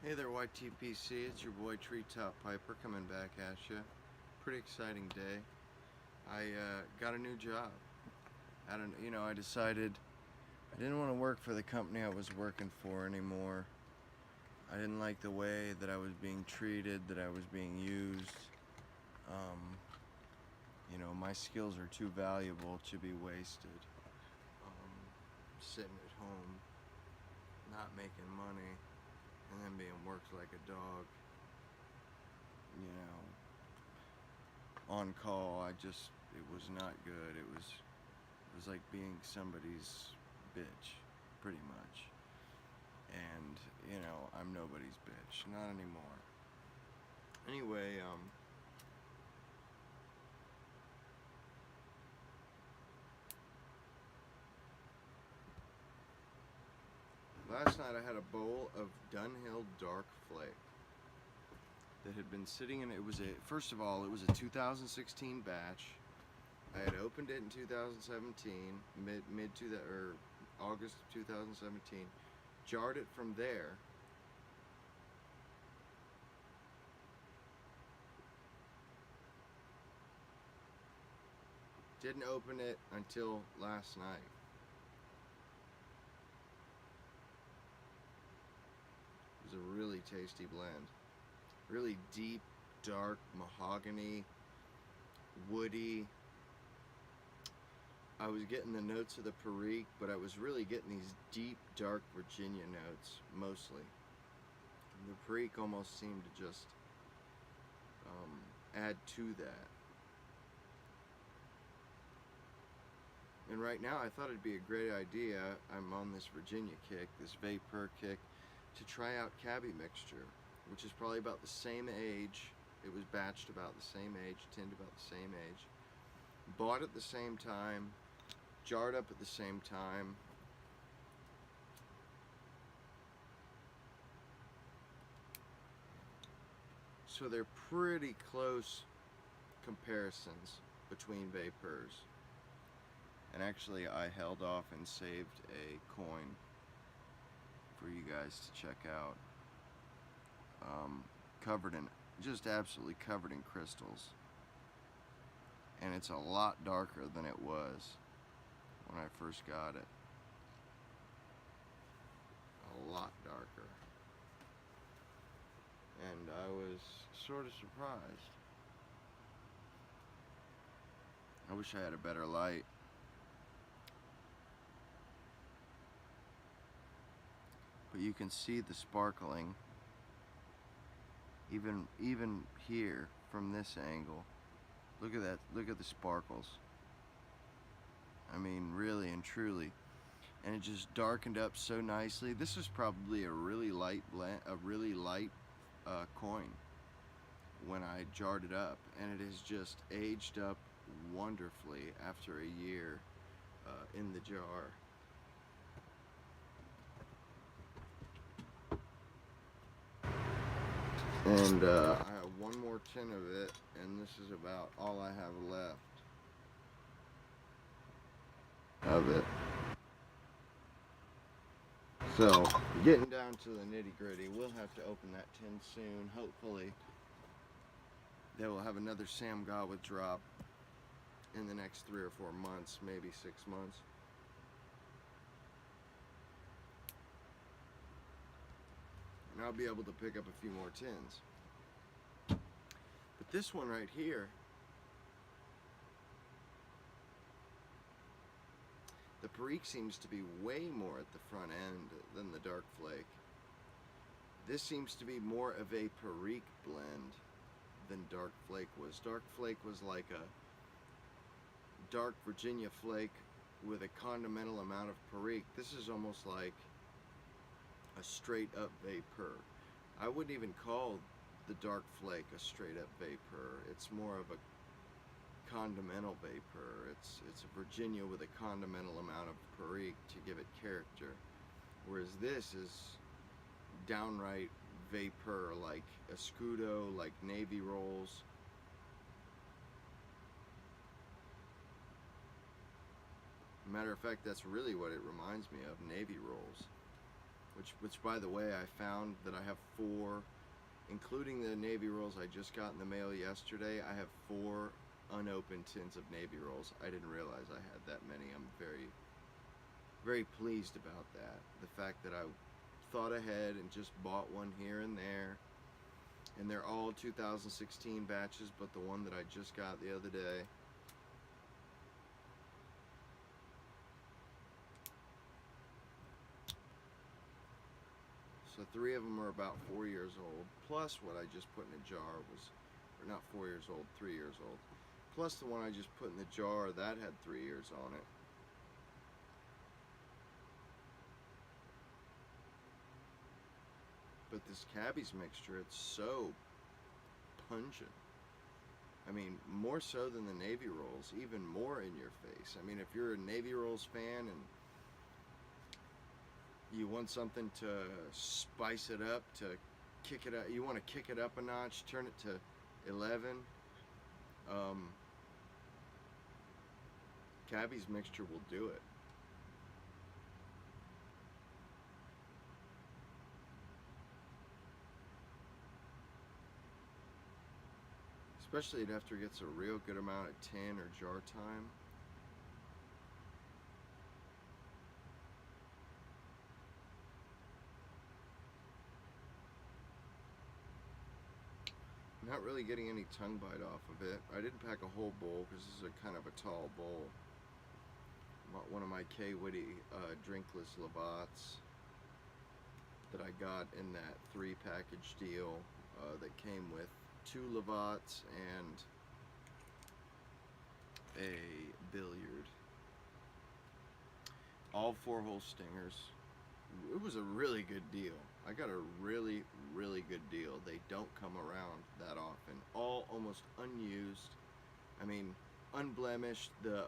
Hey there, YTPC. It's your boy Treetop Piper coming back at you. Pretty exciting day. I got a new job. I decided I didn't want to work for the company I was working for anymore. I didn't like the way that I was being treated, that I was being used. Um, my skills are too valuable to be wasted. Sitting at home, not making money, and then being worked like a dog. You know, on call, it was not good. It was like being somebody's bitch, pretty much. And, I'm nobody's bitch. Not anymore. Anyway, last night I had a bowl of Dunhill dark flake that had been sitting in first of all, it was a 2016 batch. I had opened it in 2017, mid to the or August of 2017, jarred it from there. Didn't open it until last night. It was a really tasty blend. Really deep, dark mahogany, woody. I was getting the notes of the Perique, but I was really getting these deep, dark Virginia notes, mostly. The Perique almost seemed to just add to that. And right now I thought it'd be a great idea, I'm on this Virginia kick, this vapor kick, to try out cabbie mixture, which is probably about the same age. It was batched about the same age, tinned about the same age, bought at the same time, jarred up at the same time. So they're pretty close comparisons between vapors. And actually I held off and saved a coin for you guys to check out. Just absolutely covered in crystals. And it's a lot darker than it was when I first got it. A lot darker. And I was sort of surprised. I wish I had a better light. But you can see the sparkling even here from this angle. Look at that, look at the sparkles. I mean, really and truly. And it just darkened up so nicely. This is probably a really light blend, a really light coin when I jarred it up, and it has just aged up wonderfully after a year in the jar. And I have one more tin of it, and this is about all I have left of it. So, getting down to the nitty gritty, we'll have to open that tin soon. Hopefully, they will have another Sam Gawith drop in the next 3 or 4 months, maybe 6 months. And I'll be able to pick up a few more tins. But this one right here, the Perique seems to be way more at the front end than the Dark Flake. This seems to be more of a Perique blend than Dark Flake was. Dark Flake was like a dark Virginia flake with a condimental amount of Perique. This is almost like a straight up vapor. I wouldn't even call the Dark Flake a straight up vapor. It's more of a condimental vapor. It's a Virginia with a condimental amount of Perique to give it character. Whereas this is downright vapor, like Escudo, like Navy rolls. Matter of fact, that's really what it reminds me of, Navy rolls. which by the way, I found that I have 4, including the Navy rolls I just got in the mail yesterday. I have 4 unopened tins of Navy rolls. I didn't realize I had that many. I'm very, very pleased about that. The fact that I thought ahead and just bought one here and there. And they're all 2016 batches, but the one that I just got the other day. So 3 of them are about 4 years old, plus what I just put in a jar was, or not 4 years old, 3 years old. Plus the one I just put in the jar, that had 3 years on it. But this cabbies mixture, it's so pungent. I mean, more so than the Navy rolls, even more in your face. I mean, if you're a Navy rolls fan and you want something to spice it up, to kick it up, you want to kick it up a notch, turn it to 11. Cabbies mixture will do it. Especially after it gets a real good amount of tin or jar time. Not really getting any tongue bite off of it. I didn't pack a whole bowl because this is a kind of a tall bowl. One of my K. Whitty drinkless Lavats that I got in that 3-package deal that came with 2 Lavats and a billiard. All 4-hole stingers. It was a really good deal. I got a really, really good deal. They don't come around that often. All almost unused. I mean, unblemished. The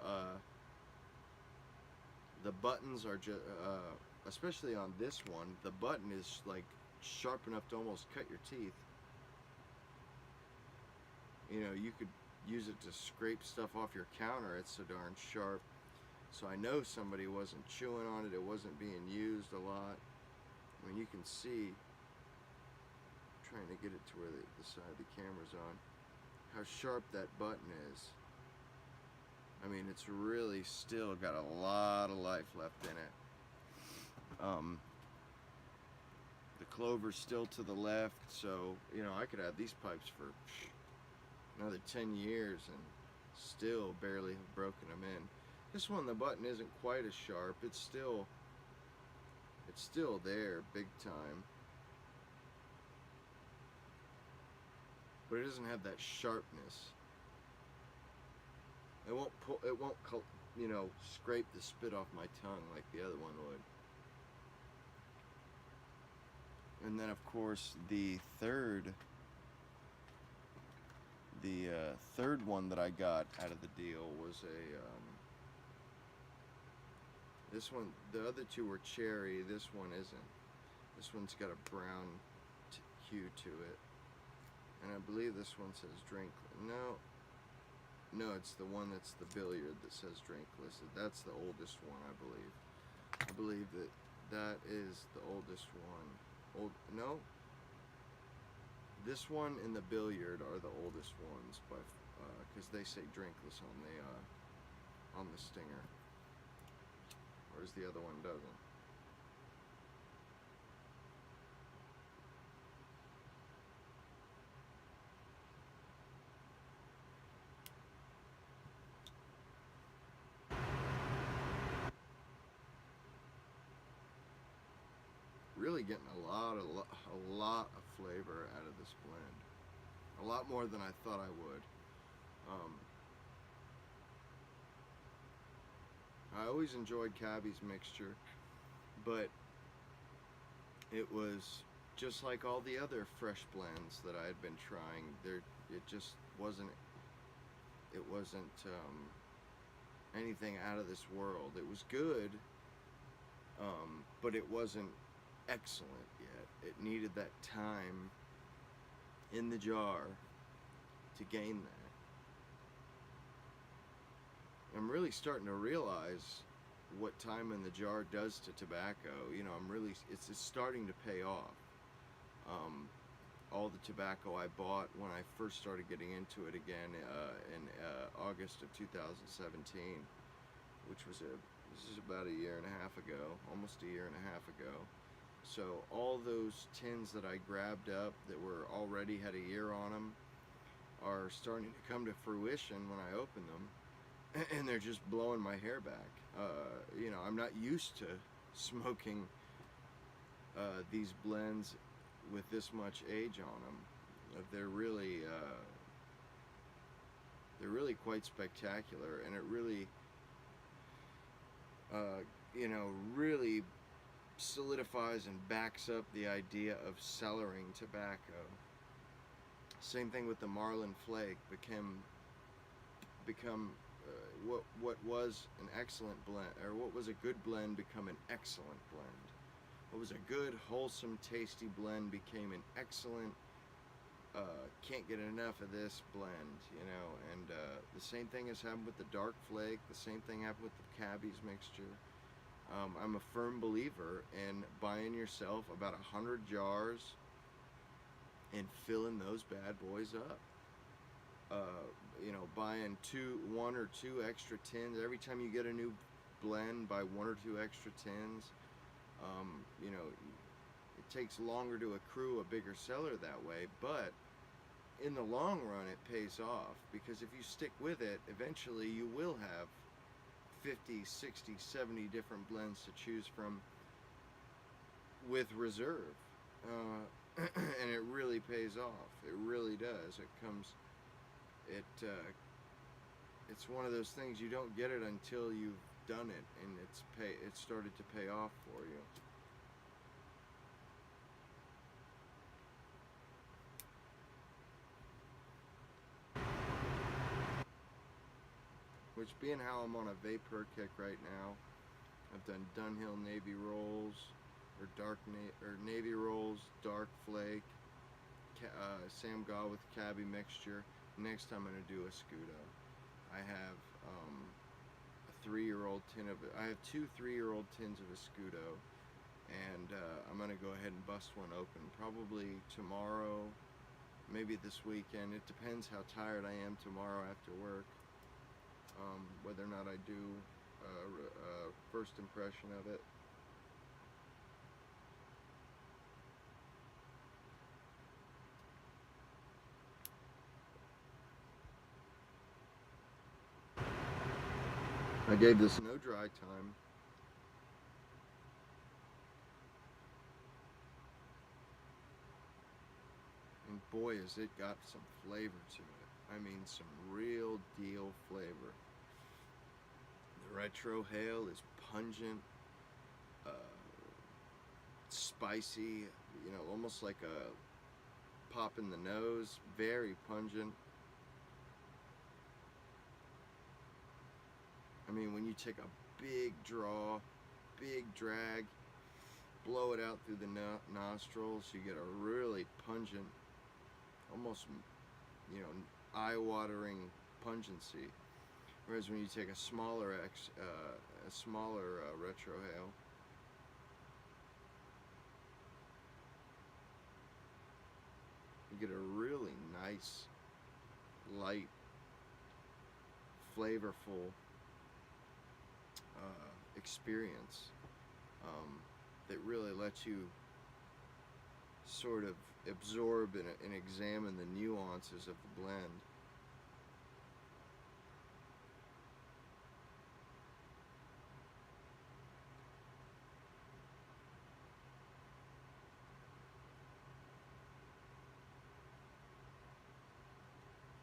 buttons are just, especially on this one, the button is like sharp enough to almost cut your teeth. You know, you could use it to scrape stuff off your counter. It's so darn sharp. So I know somebody wasn't chewing on it. It wasn't being used a lot. I mean, you can see, I'm trying to get it to where the side of the camera's on, how sharp that button is. I mean, it's really still got a lot of life left in it. The clover's still to the left, so, you know, I could have these pipes for another 10 years and still barely have broken them in. This one, the button isn't quite as sharp. It's still there, big time. But it doesn't have that sharpness. It won't you know, scrape the spit off my tongue like the other one would. And then, of course, the third one that I got out of the deal was this one. The other 2 were cherry. This one isn't. This one's got a brown hue to it, and I believe this one says drink. No, it's the one that's the billiard that says drink listed. That's the oldest one, I believe. I believe that is the oldest one. No. This one and the billiard are the oldest ones, because they say drinkless on the stinger, whereas the other one doesn't. Really getting a lot of flavor out of this blend. A lot more than I thought I would. I always enjoyed cabbies mixture, but it was just like all the other fresh blends that I had been trying. It just wasn't. It wasn't anything out of this world. It was good, but it wasn't excellent yet. It needed that time in the jar to gain that. I'm really starting to realize what time in the jar does to tobacco. You know, it's starting to pay off. All the tobacco I bought when I first started getting into it again in August of 2017, this is about a year and a half ago, almost a year and a half ago. So all those tins that I grabbed up that were already had a year on them are starting to come to fruition when I open them, and they're just blowing my hair back. You know, I'm not used to smoking these blends with this much age on them. They're really quite spectacular, and it really, you know, really solidifies and backs up the idea of cellaring tobacco. Same thing with the Marlin Flake. Become what was an excellent blend, or what was a good blend, become an excellent blend. What was a good, wholesome, tasty blend became an excellent, can't get enough of this blend, you know. And the same thing has happened with the Dark Flake. The same thing happened with the cabbies mixture. I'm a firm believer in buying yourself about 100 jars and filling those bad boys up. You know, buying one or two extra tins. Every time you get a new blend, buy one or two extra tins. You know, it takes longer to accrue a bigger cellar that way, but in the long run it pays off, because if you stick with it, eventually you will have 50, 60, 70 different blends to choose from with reserve. And it really pays off. It really does. It's one of those things, you don't get it until you've done it, and it started to pay off for you. Which, being how I'm on a vapor kick right now, I've done Dunhill Navy rolls, or Navy rolls, Dark Flake, Sam Gaw with cabbie mixture. Next I'm going to do a Scudo. I have a 3-year-old tin of it. I have 2 3-year-old tins of a Scudo, and I'm going to go ahead and bust one open probably tomorrow, maybe this weekend. It depends how tired I am tomorrow after work, whether or not I do a first impression of it. I gave this no dry time. And boy, has it got some flavor to it. I mean, some real deal flavor. The retrohale is pungent, spicy, you know, almost like a pop in the nose, very pungent. I mean, when you take a big draw, big drag, blow it out through the nostrils, you get a really pungent, almost, you know, eye-watering pungency. Whereas when you take a smaller retrohale, you get a really nice, light, flavorful experience that really lets you sort of absorb and examine the nuances of the blend.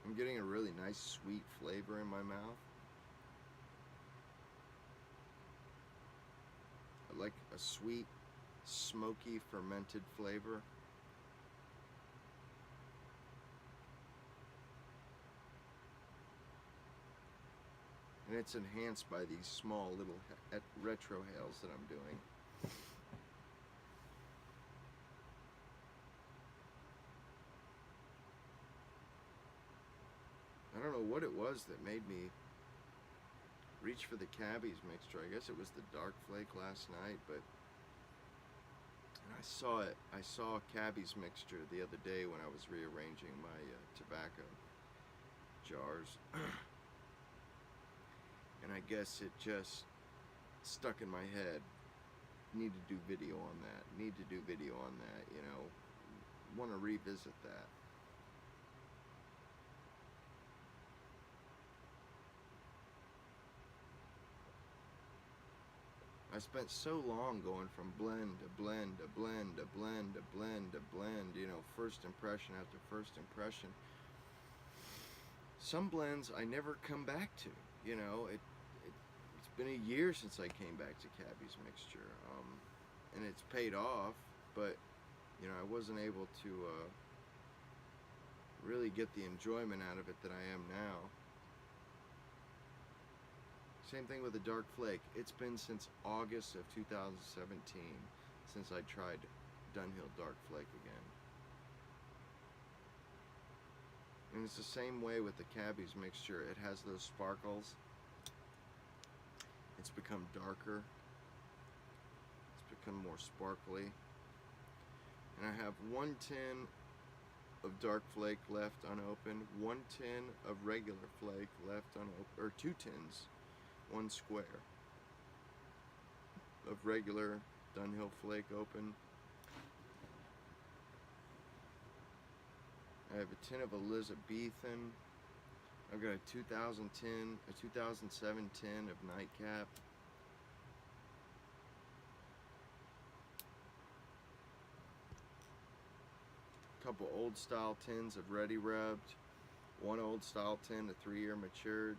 I'm getting a really nice sweet flavor in my mouth. I like a sweet, smoky, fermented flavor. And it's enhanced by these small little retrohales that I'm doing. I don't know what it was that made me reach for the cabbies mixture. I guess it was the dark flake last night, but I saw it. I saw cabbies mixture the other day when I was rearranging my tobacco jars, and I guess it just stuck in my head. Need to do video on that. Need to do video on that. You know, want to revisit that. I spent so long going from blend to blend to blend to blend to blend to blend, you know, first impression after first impression. Some blends I never come back to, you know. It's been a year since I came back to Cabby's mixture, and it's paid off, but, you know, I wasn't able to really get the enjoyment out of it that I am now. Same thing with the dark flake. It's been since August of 2017 since I tried Dunhill dark flake again. And it's the same way with the Cabby's mixture. It has those sparkles. It's become darker. It's become more sparkly. And I have 1 tin of dark flake left unopened, 1 tin of regular flake left unopened, or 2 tins. 1 square of regular Dunhill flake open. I have a tin of Elizabethan. I've got a 2007 tin of Nightcap. A couple old style tins of Ready Rubbed. 1 old style tin, a 3-year matured.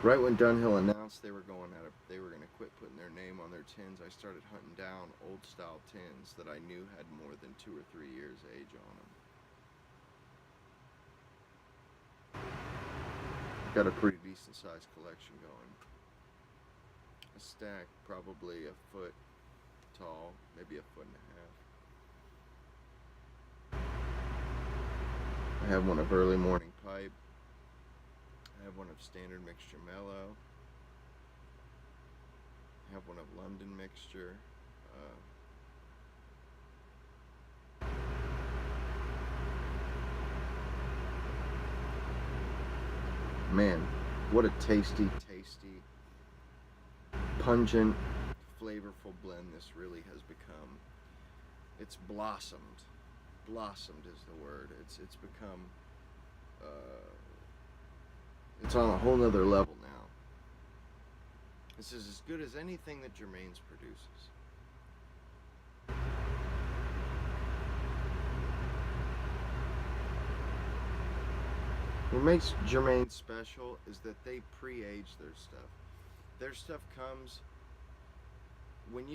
Right when Dunhill announced they were going to quit putting their name on their tins, I started hunting down old style tins that I knew had more than 2 or 3 years age on them. Got a pretty decent sized collection going. A stack probably a foot tall, maybe a foot and a half. I have one of Early Morning Pipe. I have one of Standard Mixture Mellow. I have one of London Mixture. Man, what a tasty, pungent, flavorful blend this really has become. It's blossomed. Blossomed is the word. It's become. It's on a whole nother level now. This is as good as anything that Germain's produces. What makes Germain special is that they pre-age their stuff. Their stuff comes when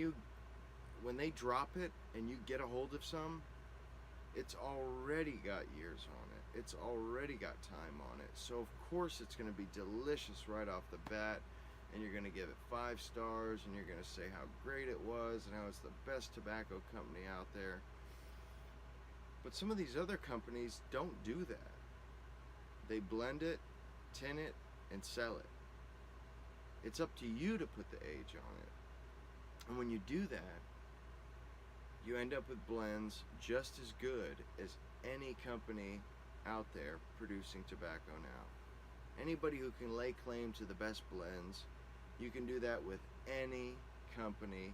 they drop it and you get a hold of some, it's already got years on it. It's already got time on it. So of course it's going to be delicious right off the bat, and you're going to give it 5 stars, and you're going to say how great it was and how it's the best tobacco company out there. But some of these other companies don't do that. They blend it, tin it, and sell it. It's up to you to put the age on it. And when you do that, you end up with blends just as good as any company out there producing tobacco now. Anybody who can lay claim to the best blends, you can do that with any company,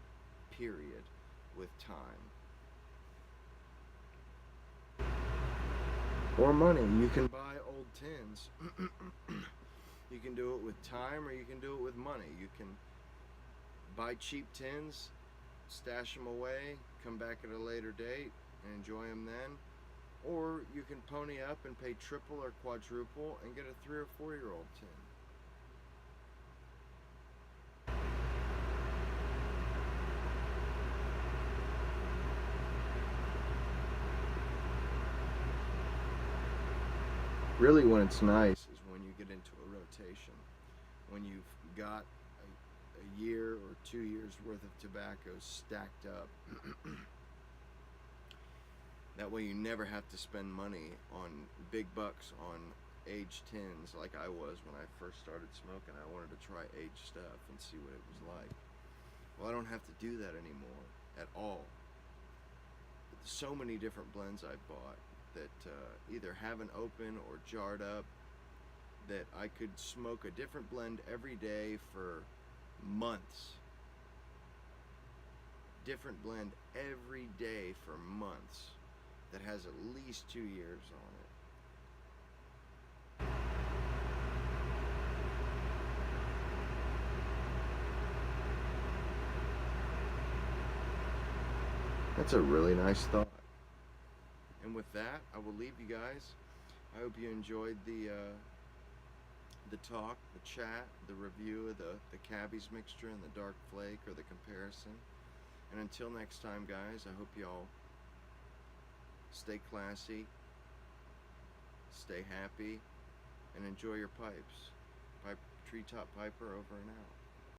period, with time. Or money. You can buy old tins. You can do it with time, or you can do it with money. You can buy cheap tins, stash them away, come back at a later date and enjoy them then. Or you can pony up and pay triple or quadruple and get a 3 or 4-year-old tin. Really, when it's nice is when you get into a rotation. When you've got a year or 2 years worth of tobacco stacked up. That way you never have to spend money on big bucks on aged tins like I was when I first started smoking. I wanted to try aged stuff and see what it was like. Well, I don't have to do that anymore at all. So many different blends I bought that either haven't opened or jarred up, that I could smoke a different blend every day for months. Different blend every day for months that has at least 2 years on it. That's a really nice thought. And with that, I will leave you guys. I hope you enjoyed the talk, the chat, the review of the cabbies mixture and the dark flake, or the comparison. And until next time, guys, I hope y'all stay classy, stay happy, and enjoy your pipes. Treetop Piper over and out.